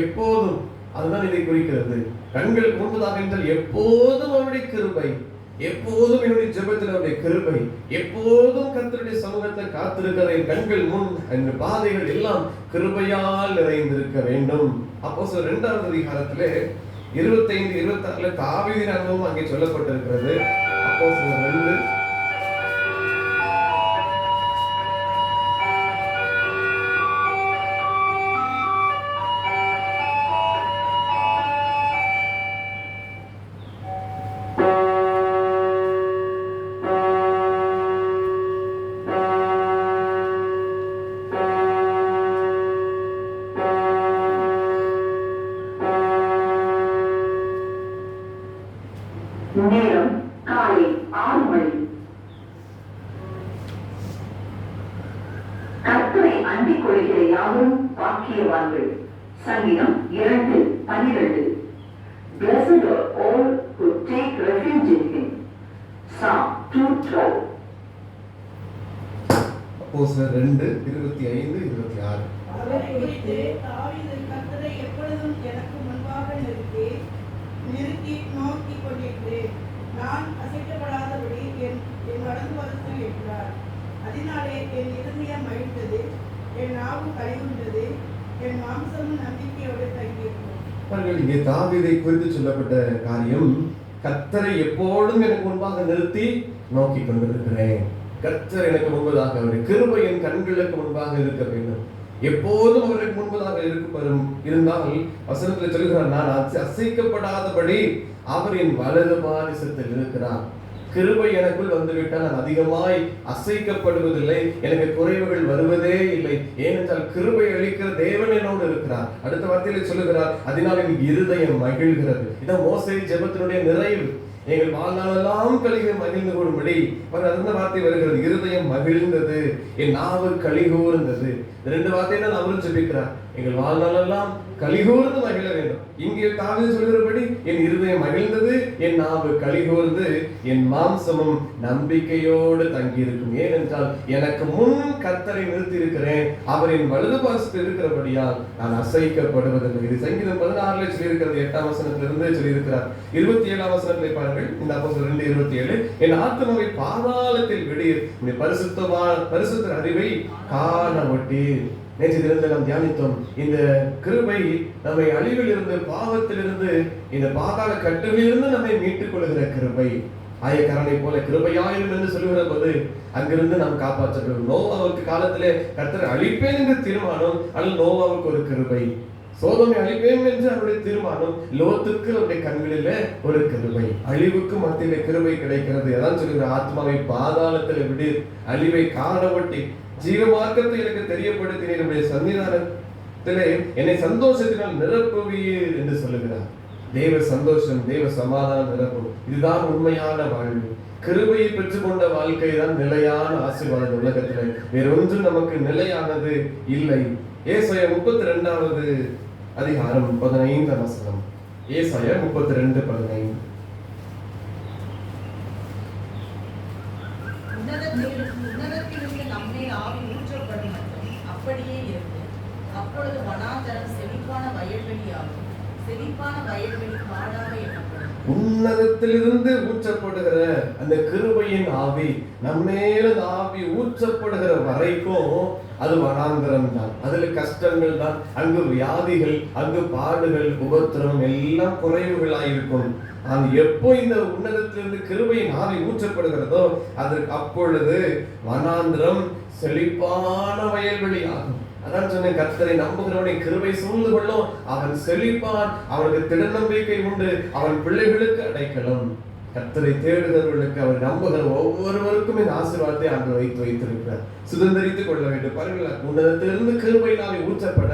எப்போதும். அதுதான் இதை குறிக்கிறது. கண்களுக்கு முன்பதாக என்றால் எப்போதும் அவருடைய கிருபை, எப்போதும் என்னுடைய ஜெபத்தில் அவருடைய கிருபை, எப்போதும் கர்த்தருடைய சமூகத்தை காத்திருக்கிற என் கண்கள் முன் என் பாதைகள் எல்லாம் கிருபையால் நிறைந்திருக்க வேண்டும். அப்போஸ்தலர் 2ஆம் அதிகாரத்திலே 25-26 தாவீதின் அனுபவம் அங்கே சொல்லப்பட்டிருக்கிறது. அப்போஸ்தலர் 2 நேரம் காலை 6 மணி. கர்த்தரை அண்டிக் கொள்கிற யாவரும் பாக்கியவான்கள். சங்கீதம் 2:12. Blessed are all who take refuge in him. Psalm 2:12. அப்போஸ்தலர் 2:25-26. அவரை குறித்து தாவீது கர்த்தரை எப்பொழுதும் எனக்கு முன்பாக நிறுத்தி நோக்கி கொண்டிருக்கிறேன். நான் அசைக்கப்படாதபடி என் வலது வருஷம் இருக்கிறார். அதனாலே என் இருதயம் மகிழ்ந்தது, என் நாவு கழிவுண்டது, என் மாம்சமும் நம்பிக்கையோடு தங்கியிருக்கும். இங்கே தாவீதை குறித்து சொல்லப்பட்ட காரியம், கர்த்தரை எப்பொழுதும் எனக்கு முன்பாக நிறுத்தி நோக்கி கொண்டிருக்கிறேன். கர்த்தர் எனக்கு முன்பதாக, அவருடைய கிருபை என் கண்களுக்கு முன்பாக இருக்க வேண்டும். எப்போதும் அவருக்கு முன்பதாக இருந்தால் வசனத்தில் சொல்கிறார், நான் அசைக்கப்படாதபடி அவர் என் வலது பாரிசத்தில் இருக்கிறார். கிருபை எனக்குள் வந்துவிட்டால் நான் அதிகமாய் அசைக்கப்படுவதில்லை, எனக்கு குறைவுகள் வருவதே இல்லை. ஏனென்றால் கிருபை அளிக்கிற தேவன் என்னோடு இருக்கிறார். அடுத்த வார்த்தையில சொல்லுகிறார், அதனால் எனக்கு இருதயம் மகிழ்கிறது. இதான் மோசே ஜெபத்தினுடைய நிறைவு. எங்கள் வாழ்நாளெல்லாம் கலிகள் மகிழ்ந்து கொள்ளும்படி அந்த வார்த்தை வருகிறது. இருதயம் மகிழ்ந்தது, என் நாவு கலிகூர்ந்தது. ரெண்டு வார்த்தை தான் அவரும் ஜெபிக்கிறார். எங்கள் வாழ்நாளெல்லாம் கலிகூர்ந்து மகிழ வேண்டும். இங்கே தாவீது சொல்கிறபடி என் இருதயம் மகிழ்ந்தது, என் நாவு கலிகூர்ந்து, என் மாம்சமும் நம்பிக்கையோடு தங்கி இருக்கும். ஏனென்றால் எனக்கு முன் கர்த்தரை நிறுத்தி இருக்கிறேன், அவரின் வலது பாரிசத்தில் இருக்கிறபடியால் நான் அசைக்கப்படுவதில்லை. இது சங்கீதம் 16 சொல்லியிருக்கிறது. 8ஆம் வசனத்திலிருந்து சொல்லியிருக்கிறார். 27ஆம் வசனத்தை பாருங்கள். இந்த அப்போஸ்தலர் 2:27, என் ஆத்துமாவை பாதாளத்தில் விடீர், பரிசுத்த அறிவை காண விட்டீர். நேற்று தினத்தில் நாம் தியானித்தோம். இந்த கிருபை நம்மை அழிவில் இருந்து, பாவத்திலிருந்து, இந்த பாதாள கட்டுகளிலிருந்து நம்மை மீட்டுக் கொள்கிற கிருபை. ஆயக்காரனை போல கிருபையாயிரும் என்று சொல்லுகிற போது அங்கிருந்து நாம் காப்பாற்றப்படும். நோவாவுக்கு காலத்திலே கர்த்தர் அழிப்பேன் என்று தீர்மானம், ஆனால் நோவாவுக்கு ஒரு கிருபை. சோதோமை அழிப்பேன் என்று அவருடைய தீர்மானம், லோத்துக்கு அவருடைய கண்களிலே ஒரு கிருபை. அழிவுக்கு மத்தியிலே கிருபை கிடைக்கிறது. அதான் சொல்லுகிற, ஆத்மாவை பாதாளத்தில் விடு, அழிவை காணவட்டி, ஜீவ மார்க்கத்தை எனக்கு தெரியப்படுத்தினீர், என்னுடைய சன்னிதானத்திலே என்னை சந்தோஷத்தினால் நிரப்புவீர் என்று சொல்லுகிறார். தேவ சந்தோஷம், தேவ சமாதானம் நிரப்பும். இதுதான் உண்மையான வாழ்வு. கிருபையை பெற்றுக்கொண்ட வாழ்க்கை தான் நிலையான ஆசீர்வாதம். உலகத்திலே வேறொன்றும் நமக்கு நிலையானது இல்லை. ஏசாயா 32வது அதிகாரம் 15ஆம் வசனம். ஏசாயா 32:15. உன்னதத்திலிருந்து நம்மேல் ஆவி ஊற்றப்படும் மற்றும் அப்படியே இருக்கும். அப்பொழுது வனாந்தரம் செழிப்பான வயல்வெளியாகும், செழிப்பான வயல்வெளி காடாக எண்ணப்படும். உன்னதத்திலிருந்து ஊற்றப்படுகிற அந்த கிருபையின் ஆவி நம்மேல ஆவி ஊற்றப்படுகிற வரைக்கும் அது வனாந்தரம் தான். அதுல கஷ்டங்கள் தான், அங்கு வியாதிகள், அங்கு பாடுகள், உபத்திரம், எல்லாம் குறைவுகளாயிருக்கும். ஆனால் எப்போ இந்த உன்னதத்திலிருந்து கிருபையின் ஆவி ஊற்றப்படுகிறதோ அதற்கு அப்பொழுது வனாந்திரம் செழிப்பான வயல்வெளி ஆகும். அதான் சொன்னேன், கர்த்தரை நம்புகிறவனை கிருபை சூழ்ந்து கொள்ளும், அவன் செழிப்பான், அவனுக்கு திடநம்பிக்கை உண்டு, அவன் பிள்ளைகளுக்கு அடைக்கலம். கர்த்தரை தேடுகிறவர்களுக்கு, அவர் நம்புகிற ஒவ்வொருவருக்கும் இந்த ஆசீர்வாதத்தை அங்கு வைத்திருக்கிறார். சுதந்திரித்துக் கொள்ள வேண்டும். பாருங்கள், உன்னதத்திலிருந்து கிருபையினாலே ஊற்றப்பட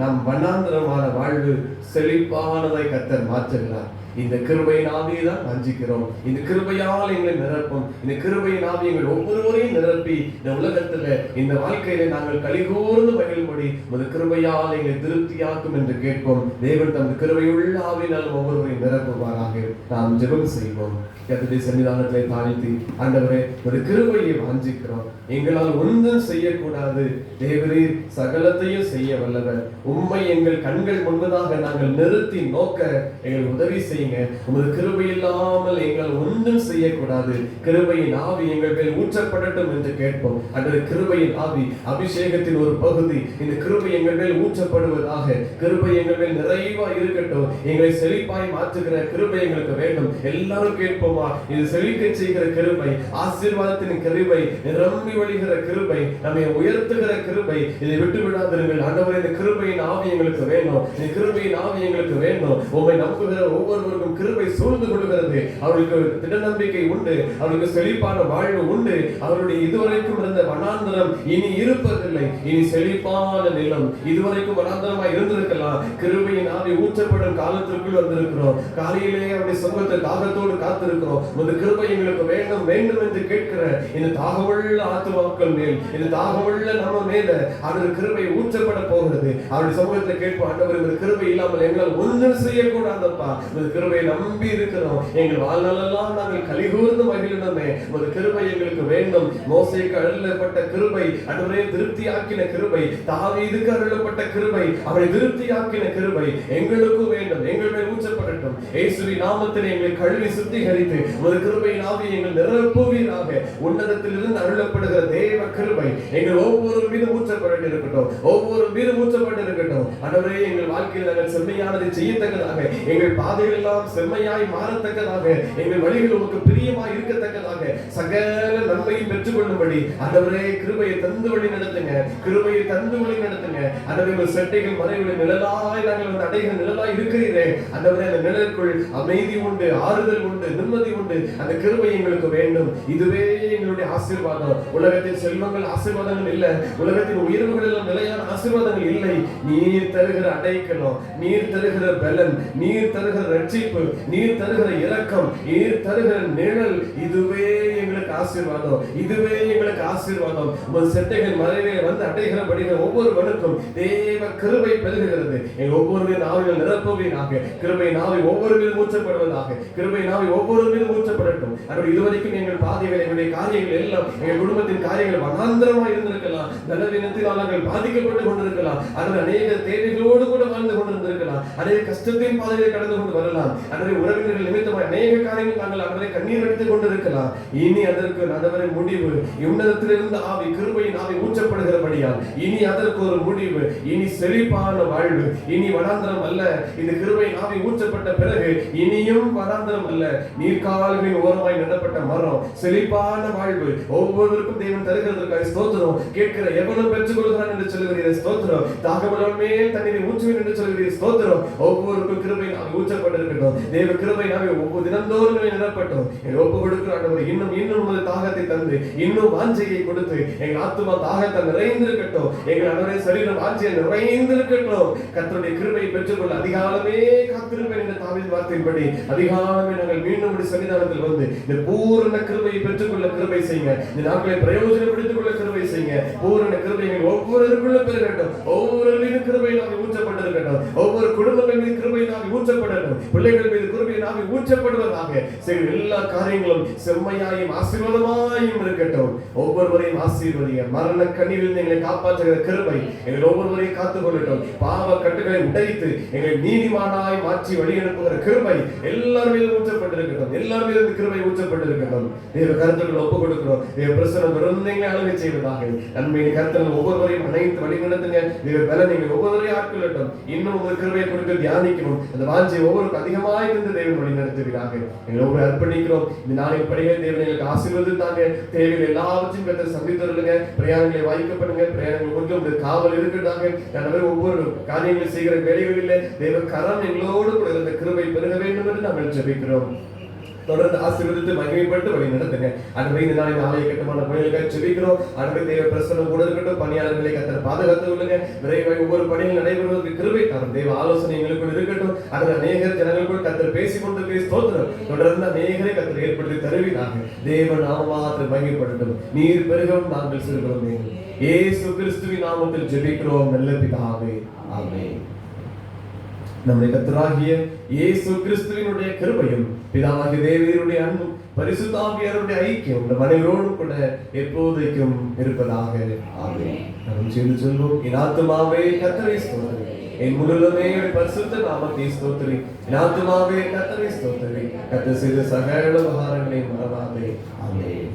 நாம் வனாந்தரமான வாழ்வு செழிப்பானதை கர்த்தர் மாற்றுகிறார். இந்த கிருபையின் ஆவியை தான் வாஞ்சிக்கிறோம். இந்த கிருபையால் எங்களை நிரப்பும். இந்த கிருபையின் ஆவி எங்கள் ஒவ்வொருவரையும் நிரப்பி இந்த உலகத்துல, இந்த வாழ்க்கையில நாங்கள் கலிகூர்ந்து மகிழும்படி இந்த கிருபையால் எங்களை திருப்தியாக்கும் என்று கேட்போம். தேவன் தமது கிருபையுள்ள ஆவியினால் ஒவ்வொருவரையும் நிரப்புவாராக. நாம் ஜெபம் செய்வோம். கர்த்தருடைய சன்னிதானத்தை தாழ்த்தி, ஆண்டவரே, ஒரு கிருபையை வாஞ்சிக்கிறோம். எங்களால் ஒன்றும் செய்யக்கூடாது, தேவரீர் சகலத்தையும் செய்ய வல்லவர். உம்மை எங்கள் கண்கள் முன்பதாக நாங்கள் நிறுத்தி நோக்க எங்கள் உதவி செய்யுங்க. உமது கிருபை இல்லாமல் எங்களால் ஒன்றும் செய்யக்கூடாது. கிருபையின் ஆவி எங்கள் மேல் ஊற்றப்படட்டும் என்று கேட்போம். அந்த கிருபையின் ஆவி அபிஷேகத்தின் ஒரு பகுதி. இந்த கிருபை எங்கள் மேல் ஊற்றப்படுவதாக. கிருபை எங்கள் மேல் நிறைவா இருக்கட்டும். எங்களை செழிப்பாய் மாற்றுகிற கிருபை எங்களுக்கு வேண்டும். எல்லாரும் கேட்போமா? இது செழிக்க செய்கிற கிருபை, ஆசீர்வாதத்தின் கிருபை, நிரம்பி வழிகிற கிருபை, நம்மை உயர்த்துகிற கிருபை, இதை விட்டு விடாதிருங்கள். ஆண்டவரே, இந்த கிருபையின் ஆவி எங்களுக்கு வேணும். இந்த கிருபையின் ஆவி எங்களுக்கு வேணும். உம்மை நம்புகிற ஒவ்வொருவருக்கும் கிருபை சூழ்ந்து கொள்கிறது. அவர்களுக்கு திடநம்பிக்கை உண்டு, அவர்களுக்கு செழிப்பான வாழ்வு உண்டு. அவருடைய இதுவரைக்கும் இருந்த வனாந்தரம் இனி இருப்பதில்லை. இனி செழிப்பான நிலம். இதுவரைக்கும் வனாந்தரமாய் இருந்திருக்கலாம். கிருபையின் ஆவி ஊற்றப்படும் காலத்திற்குள் வந்திருக்கிறோம். காலையிலே அவருடைய சமூகத்தை தாகத்தோடு காத்திருக்கிறோம். இந்த கிருபை எங்களுக்கு வேண்டும் வேண்டும் என்று கேட்கிற இந்த தாகமுள்ள ஆத்துமாக்கள் மேல், இந்த தாகமுள்ள நம்ம மேல அவருடைய கிருபை ஊற்றப்பட போகிறது. அவருடைய சமூகத்தை கேட்போம். ஆண்டவர், இந்த கிருபை இல்லாமல் எங்களால் ஒன்றும் செய்யக்கூடாதப்பா. இந்த கிருபையை நம்பி இருக்கிறோம். எங்கள் வாழ்நாளெல்லாம் நாங்கள் கலிகூர்ந்து மகிழணுமே. உமது கிருபை எங்களுக்கு வேண்டும். மோசேக்கு அருளப்பட்ட கிருபை, ஆண்டவரே திருப்தியாக்கின கிருபை, தாவீதுக்கு அருளப்பட்ட கிருபை, அவரை திருப்தியாக்கின கிருபை எங்களுக்கும் வேண்டும். எங்கள் மேல் ஊற்றப்படட்டும். இயேசுவின் நாமத்தில் எங்களை கழுவி சுத்திகரித்து உமது கிருபையின் ஆவியை எங்கள் நிரப்புவீராக. உன்னதத்திலிருந்து அருளப்படுகிற தேவ கிருபை எங்கள் ஒவ்வொரு மீதும் ஊற்றப்பட்டு இருக்கட்டும். ஒவ்வொரு மீதும் ஊற்றப்பட்டு இருக்கட்டும். ஆண்டவரே, எங்கள் வாழ்க்கையில் நாங்கள் செம்மையானதை செய்யத்தக்கதாக, எங்கள் பாதைகள் எல்லாம் செம்மையாய் மாறத்தக்கதாக, எங்கள் வழிகள் உமக்கு பிரியமாய் இருக்கத்தக்கதாக, சகல நன்மையும் பெற்றுக்கொள்ளும்படி ஆண்டவரே கிருபையை தந்து வழி நடத்துங்க. கிருபையை தந்து வழி நடத்துங்க. ஆண்டவரே, செட்டைகள் மறைவுகளின் நிழலாய் நாங்கள் வந்து அடைகிற நிழலாய் இருக்கிறீரே. ஆண்டவரே, அந்த நிழலுக்குள் அமைதி உண்டு, ஆறுதல் உண்டு, நிம்மதி உண்டு. அந்த கிருபை எங்களுக்கு வேண்டும். இதுவே எங்களுடைய ஆசீர்வாதம். உலகத்தில் செல்வங்கள் ஆசீர்வாதங்கள் இல்லை. உலகத்தின் உயர்வுகள் எல்லாம் நிலையான ஆசீர்வாதங்கள் இல்லை. நீர் தருகிற அடைக்கலம், நீர் தருகிற பலன், நீர் தருகிற ரட்சிப்பு, நீர் தருகிற இரக்கம், நீர் தருகிற நிழல், இதுவே எங்களுக்கு ஆசீர்வாதம். இதுவே எங்களுக்கு ஆசீர்வாதம். உங்கள் செட்டைகள் மறைவே வந்து அடைகிறபடிகிற ஒவ்வொருவனுக்கும் தேவ கிருபை பெருகுகிறது. எங்கள் ஒவ்வொருவரின் நாவிகள் நிரப்புவீராக. கிருபை நாவி ஒவ்வொரு மீதும் ஊற்றப்படுவதாக. கிருபை நாவி ஒவ்வொரு மீதும் ஊற்றப்படட்டும். அதோடு இதுவரைக்கும் எங்கள் பாதைகள், எங்களுடைய காரியங்கள் எல்லாம், எங்கள் குடும்பத்தின் காரியங்கள் வனாந்திரமாக இருந்திருக்கலாம். பலவீனத்தினால் நாங்கள் பாதிக்கப்பட்டு கொண்டிருக்கலாம். அதில் அநேக தேவைகளோடு கூட வாழ்ந்து கொண்டிருந்திருக்கலாம். அநேக கஷ்டத்தின் பாதைகளை கடந்து கொண்டு வரலாம். அதனை உறவினர்கள் நிமித்தமாக அநேக காரியங்கள் நாங்கள் அதனை கண்ணீர் அடித்துக் கொண்டிருக்கலாம். இனி அதற்கு அதவரை முடிவு. உன்னதத்திலிருந்து ஆவி, கிருபையின் ஆவி ஊற்றப்படுகிறபடியால் இனி அதற்கு ஒரு முடிவு. இனி செழிப்பான வாழ்வு. இனி வனாந்திரம் அல்ல. இந்த கிருபையின் ஆவி ஊற்றப்பட்ட பிறகு இனியும் வனாந்திரம் அல்ல. நீர்க்கால்களின் ஓரமாய் நடப்பட்ட மரம், செழிப்பான வாழ்வு. ஒவ்வொருவருக்கும் தேவன் தருகிறதற்காக ஸ்தோத்திரம். கேட்கிற எவனும் பெற்றுக் கொள்கிறான் என்று சொல்லுகிறீர், ஸ்தோத்திரம். தாகமுள்ளவனே தண்ணீரை ஊற்றுவேன் என்று சொல்லுகிறீர், ஸ்தோத்திரம். ஒவ்வொருவருக்கும் கிருபை நாவி ஊற்றப்பட்டிருக்கட்டும். தேவ கிருபை நாவி ஒவ்வொரு தினந்தோறும் நிரப்பட்டும். எங்கள் ஒப்பு கொடுக்கிற ஆண்டவரே, இன்னும் உமது தாகத்தை தந்து, இன்னும் வாஞ்சையை கொடுத்து எங்கள் ஆத்துமா தாகத்தை நிறைந்திருக்கட்டும். எங்கள் ஆண்டவரே சரீரம் வாஞ்சையை நிறைந்திருக்கட்டும். கர்த்தருடைய கிருபையை பெற்றுக்கொள்ள அதிகாலமே காத்திருப்பேன் என்ற தாவீது வார்த்தையின்படி அதிகாலமே நாங்கள் மீண்டும் சன்னிதானத்தில் வந்து இந்த பூரண கிருபையை பெற்றுக்கொள்ள கிருபை செய்யுங்க. இந்த நாட்களை பிரயோஜனப்படுத்திக் கொள்ள கிருபை செய்யுங்க. பூரண கிருபையை ஒவ்வொருவருக்குள்ள பெறட்டும். ஒவ்வொரு மீது கிருபை நாவி ஊற்றப்பட்டிருக்கட்டும். ஒவ்வொரு குடும்பங்கள் மீது கிருபை நாவி ஊற்றப்படட்டும். பிள்ளைகள் மீது கிருபை நாவி ஊற்றப்படுவதாக. எல்லா காரியங்களும் செம்மையாயும் ஆசீர்வாதமாயும் இருக்கட்டும். ஒவ்வொருவரையும் ஆசீர்வதிங்க. மரண கண்ணிலிருந்து எங்களை காப்பாற்றுகிற கிருபை எங்கள் ஒவ்வொருவரையும் காத்துக் கொள்ளட்டும். பாவ கட்டுகளை உடைத்து எங்களை நீதிமானாய் மாற்றி வழி அனுப்புகிற கிருபை எல்லார் மீதும் ஊற்றப்பட்டிருக்கட்டும். எல்லார் மீதும் கிருபை ஊற்றப்பட்டிருக்கட்டும். தேவ கருத்துக்கள் ஒப்புக் கொடுக்கிறோம். தேவ பிரசனம் விருந்தங்களை அழகை செய்வதாக. நன்மையின் கருத்துக்கள் ஒவ்வொருவரையும் அனைத்து வழி நடத்துங்க. தேவ பலன் நீங்கள் ஒவ்வொருவரையும் ஆட்கொள்ளட்டும். இன்னும் உங்கள் கிருபையை கொடுத்து தியானிக்கணும். அந்த வாஞ்சை ஒவ்வொருக்கு அதிகமாக இருந்து தேவன் வழி நடத்துவீராக. எங்களை ஒவ்வொரு அர்ப்பணிக்கிறோம். இந்த நாளின் படிகள் தேவன் எங்களுக்கு ஆசீர்வதித்தாங்க. தேவையில் எல்லாவற்றையும் கருத்து சந்தித்துருங்க. பிரயாணங்களை வாய்க்கப்படுங்க. பிரயாணங்கள் கொஞ்சம் காவல் இருக்கட்டாங்க. ஒவ்வொரு காரியங்களை செய்கிற வேலைகளில் தேவ கரம் எங்களோடு கூட இருந்த கிருபை பெருக வேண்டும் என்று நாங்கள் ஜெபிக்கிறோம். தொடர்ந்து ஆசீர்வதித்து மகிமைப்பட்டு வழி நடத்துங்க. அன்றைய இந்த நாளின் ஆலய கட்டுமான பணிகளுக்காக ஜெபிக்கிறோம். அன்றைய தேவ பிரசன்னம் கூட இருக்கட்டும். பணியாளர்களை கர்த்தர் பாதுகாத்து கொள்ளுங்க. விரைவாக ஒவ்வொரு பணிகள் நடைபெறுவதற்கு கிருபை தரும். தேவ ஆலோசனை எங்களுக்குள் இருக்கட்டும். அதில் அநேகர் ஜனங்களுக்குள் கர்த்தர் பேசிக் கொண்டு ஸ்தோத்திரம். தொடர்ந்து அநேகரை கர்த்தர் ஏற்படுத்தி தருவீராக. தேவ நாமமாத்திரம் மகிமைப்படட்டும். நீர் பெருகவும் நாங்கள் சிறுகிறோம். இயேசு கிறிஸ்துவின் நாமத்தில் ஜெபிக்கிறோம் நல்ல பிதாவே, ஆமென். நம்முடைய கர்த்தராகிய இயேசு கிறிஸ்துவினுடைய கிருபையும் பிதாவாகிய தேவனுடைய அன்பும் பரிசுத்த ஆவியாருடைய ஐக்கியம் நம் அனைவரோடும் கூட எப்போதைக்கும் இருப்பதாக, ஆமென். நாம் சேர்ந்து சொல்வோம். என் ஆத்துமாவே கர்த்தரை ஸ்தோத்திரி, என் முழுவதுமே பரிசுத்த நாமத்தை ஸ்தோத்திரி. என் ஆத்துமாவே கர்த்தரை ஸ்தோத்திரி, கர்த்தர் செய்த சகல உபகாரங்களை மறவாதே, ஆமென்.